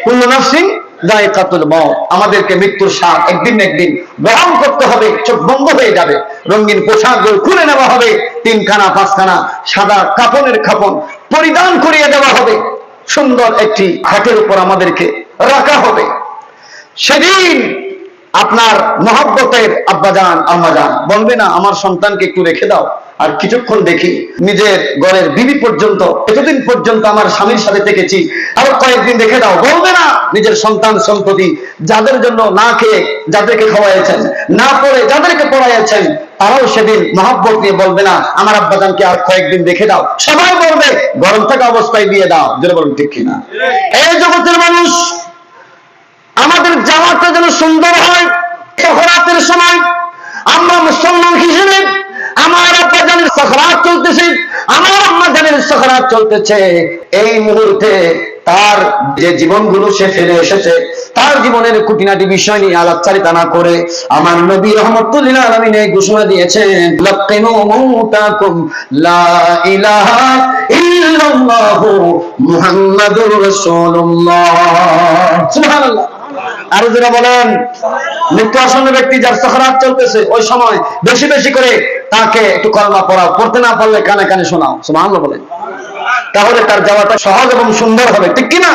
কুল্লু নাফসিন যায়কাতুল মাউত, আমাদেরকে মৃত্যুর স্বাদ একদিন না একদিন গ্রহণ করতে হবে। চোখ বন্ধ হয়ে যাবে, রঙিন পোশাকগুলো খুলে নেওয়া হবে, 3খানা 5খানা সাদা কাফনের কাফন পরিধান করিয়ে দেওয়া হবে, সুন্দর একটি খাটের উপর আমাদেরকে রাখা হবে। সেদিন আপনার মহব্বতের আব্বাজান আম্মাজান বলবে না আমার সন্তানকে একটু রেখে দাও, আর কিছুক্ষণ দেখি নিজের ঘরের বিবি পর্যন্ত, এতদিন পর্যন্ত আমার স্বামীর সাথে থেকেছি, আরো কয়েকদিন রেখে দাও। বলবে না নিজের সন্তান সন্ততি যাদের জন্য না খেয়ে যাদেরকে খাওয়াইছেন, না পড়ে যাদেরকে পড়াইছেন, তারাও সেদিন মহব্বত নিয়ে বলবে না আমার আব্বাজানকে আর কয়েকদিন রেখে দাও। সবাই বলবে গরম থাকা অবস্থায় দিয়ে দাও। যেটা বলুন ঠিক কিনা? এই জগতের মানুষ, আমাদের জামাতটা যেন সুন্দর হয়। সখরাতের সময় আমরা মুসলমান হিসেবে আমার আব্বাজানের সখরাত চলতেছে, আমার আম্মাজানের সখরাত চলতেছে। এই মুহূর্তে তার যে জীবনগুলো সে ফেলে এসেছে, তার জীবনের খুঁটিনাটি বিষয় নিয়ে আলাপচারিতা না করে আমার নবী রাহমাতুল লিল আলামিন এই ঘোষণা দিয়েছেন, লাকিনু মাউতাকুম লা ইলাহা ইল্লাল্লাহু মুহাম্মাদুর রাসূলুল্লাহ। সুবহানাল্লাহ। আর যারা বলেন মৃত্যু আসন্ন ব্যক্তি যার সখরাত চলতেছে, ওই সময় বেশি বেশি করে তাকে একটু কলমা পড়াও, পড়তে না পারলে কানে কানে শোনাও। সুবহানাল্লাহ বলেন, তাহলে তার যাওয়াটা সহজ এবং সুন্দর হবে, ঠিক কিনা?